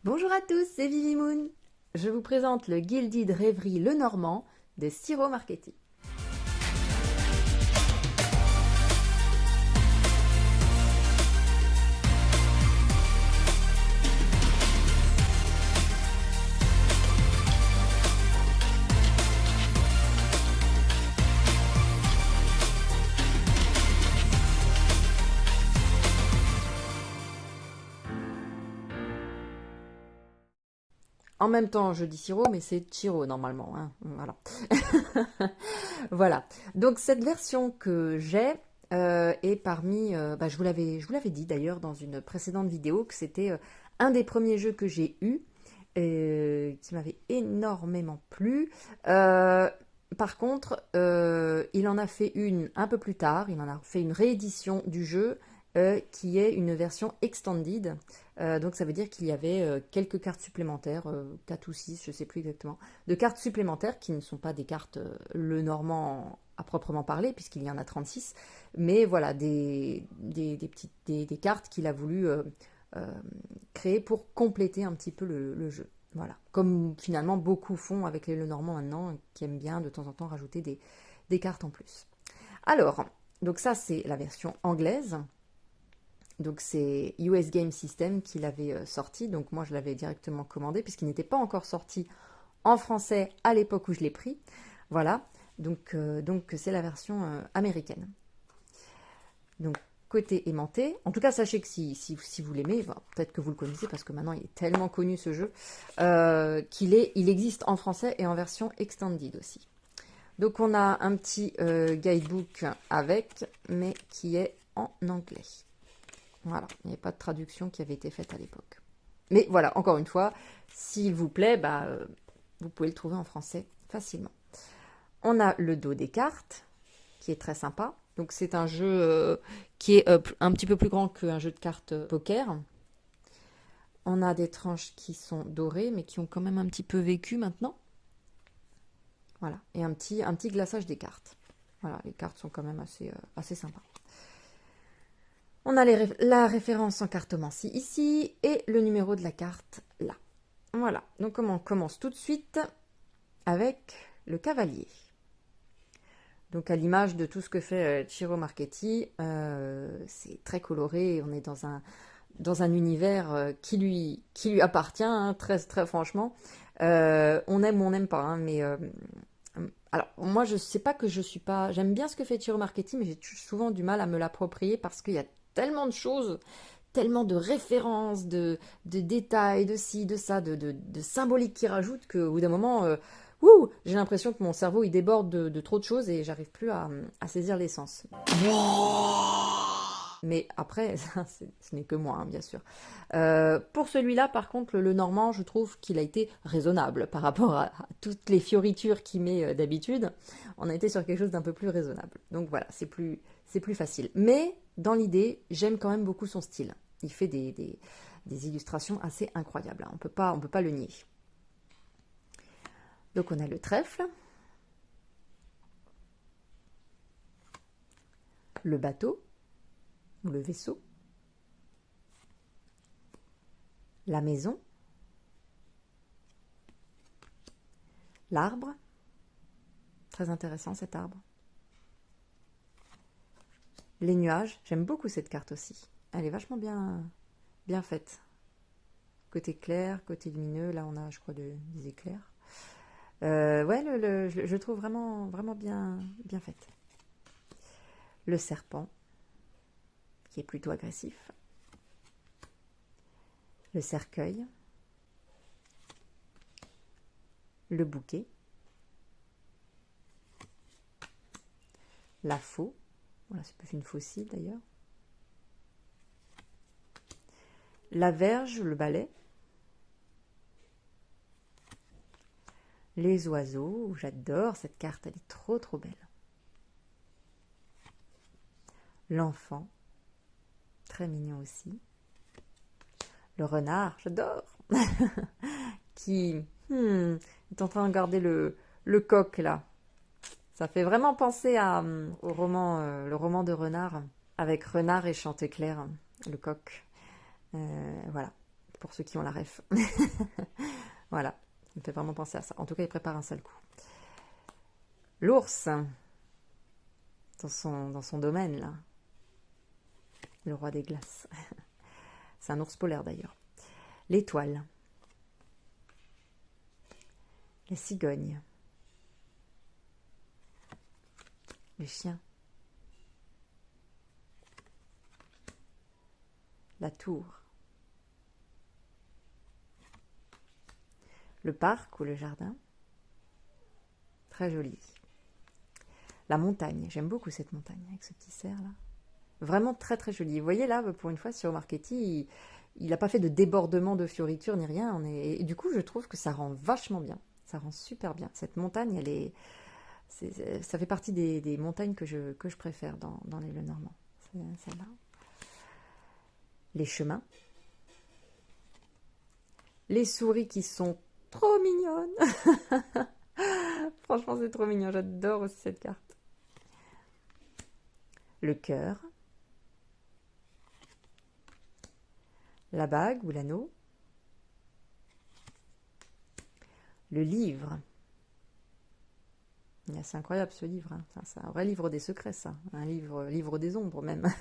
Bonjour à tous, c'est Vivi Moon. Je vous présente le Gilded Rêverie Lenormand de Siro Marchetti. En même temps, je dis Siro, mais c'est Chiro normalement, hein. Voilà. Voilà. Donc cette version que j'ai est parmi, je vous l'avais dit d'ailleurs dans une précédente vidéo que c'était un des premiers jeux que j'ai eu, qui m'avait énormément plu. Par contre, il en a fait une un peu plus tard. Il en a fait une réédition du jeu qui est une version extended. Donc ça veut dire qu'il y avait quelques cartes supplémentaires, 4 ou 6, je ne sais plus exactement, de cartes supplémentaires qui ne sont pas des cartes Lenormand à proprement parler, puisqu'il y en a 36, mais voilà, des cartes qu'il a voulu créer pour compléter un petit peu le jeu. Voilà, comme finalement beaucoup font avec les Lenormand maintenant, qui aiment bien de temps en temps rajouter des cartes en plus. Alors, donc ça c'est la version anglaise. Donc c'est US Game System qui l'avait sorti, donc moi je l'avais directement commandé puisqu'il n'était pas encore sorti en français à l'époque où je l'ai pris. Voilà, donc c'est la version américaine. Donc côté aimanté, en tout cas sachez que si vous l'aimez, peut-être que vous le connaissez parce que maintenant il est tellement connu ce jeu, il existe en français et en version extended aussi. Donc on a un petit guidebook avec, mais qui est en anglais. Voilà, il n'y avait pas de traduction qui avait été faite à l'époque. Mais voilà, encore une fois, s'il vous plaît, vous pouvez le trouver en français facilement. On a le dos des cartes, qui est très sympa. Donc c'est un jeu qui est un petit peu plus grand qu'un jeu de cartes poker. On a des tranches qui sont dorées, mais qui ont quand même un petit peu vécu maintenant. Voilà, et un petit glaçage des cartes. Voilà, les cartes sont quand même assez sympas. On a la référence en cartomancie ici et le numéro de la carte là. Voilà, donc on commence tout de suite avec le cavalier. Donc à l'image de tout ce que fait Siro Marchetti, c'est très coloré, on est dans un univers qui lui appartient, hein, très, très franchement. On aime ou on n'aime pas, hein, mais... alors, moi, je sais pas que je suis pas... J'aime bien ce que fait Siro Marchetti, mais j'ai souvent du mal à me l'approprier parce qu'il y a tellement de choses, tellement de références, de détails, de ci, de ça, de symboliques qui rajoutent qu'au bout d'un moment, j'ai l'impression que mon cerveau il déborde de trop de choses et j'arrive plus à saisir l'essence. Mais après, ce n'est que moi, hein, bien sûr. Pour celui-là, par contre, le Normand, je trouve qu'il a été raisonnable par rapport à toutes les fioritures qu'il met d'habitude. On a été sur quelque chose d'un peu plus raisonnable. Donc voilà, c'est plus facile. Mais dans l'idée, j'aime quand même beaucoup son style. Il fait des illustrations assez incroyables, hein. On peut pas le nier. Donc on a le trèfle, le bateau, ou le vaisseau, la maison, l'arbre, très intéressant cet arbre, les nuages, j'aime beaucoup cette carte aussi, elle est vachement bien faite, côté clair, côté lumineux, là on a je crois des éclairs, ouais, je trouve vraiment bien faite. Le serpent, qui est plutôt agressif, le cercueil, le bouquet, la faux, voilà, c'est plus une faucille d'ailleurs, la verge, le balai, les oiseaux, j'adore cette carte, elle est trop belle, l'enfant, très mignon aussi, le renard, j'adore, qui est en train de regarder le coq là. Ça fait vraiment penser au roman, le roman de Renard, avec Renard et Chanteclair, le coq. Voilà. pour ceux qui ont la ref. Voilà, ça me fait vraiment penser à ça. En tout cas, il prépare un sale coup. L'ours, dans son domaine, là. Le roi des glaces. C'est un ours polaire, d'ailleurs. L'étoile. La cigogne. Le chien. La tour. Le parc ou le jardin. Très joli. La montagne. J'aime beaucoup cette montagne avec ce petit cerf là. Vraiment très très joli. Vous voyez là, pour une fois, sur Marchetti, il n'a pas fait de débordement de fioritures ni rien. Et du coup, je trouve que ça rend vachement bien. Ça rend super bien. Cette montagne, ça fait partie des montagnes que je préfère dans les Lenormand. C'est celle-là. Les chemins. Les souris qui sont trop mignonnes. Franchement, c'est trop mignon. J'adore aussi cette carte. Le cœur. La bague ou l'anneau. Le livre. C'est incroyable ce livre. Hein. C'est un vrai livre des secrets, ça. Un livre des ombres même.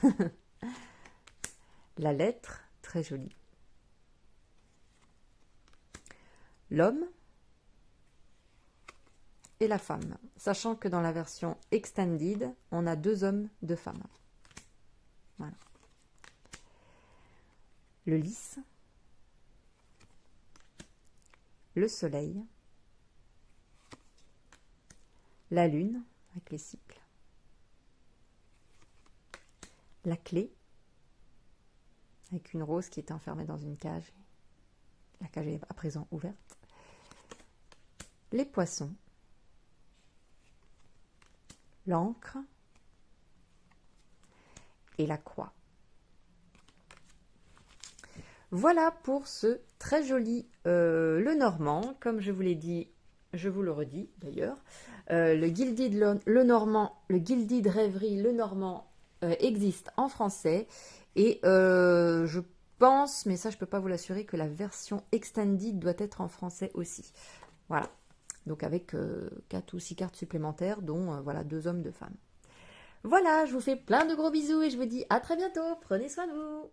La lettre, très jolie. L'homme et la femme. Sachant que dans la version extended, on a 2 hommes, 2 femmes. Voilà. Le lys. Le soleil. La lune, avec les cycles. La clé, avec une rose qui est enfermée dans une cage. La cage est à présent ouverte. Les poissons. L'encre. Et la croix. Voilà pour ce très joli Lenormand. Comme je vous l'ai dit, je vous le redis d'ailleurs. Le Gilded Lenormand, le Gilded Rêverie Lenormand existe en français. Et je pense, mais ça je ne peux pas vous l'assurer, que la version extended doit être en français aussi. Voilà. Donc avec 4 ou 6 cartes supplémentaires, dont voilà 2 hommes, 2 femmes. Voilà, je vous fais plein de gros bisous et je vous dis à très bientôt. Prenez soin de vous.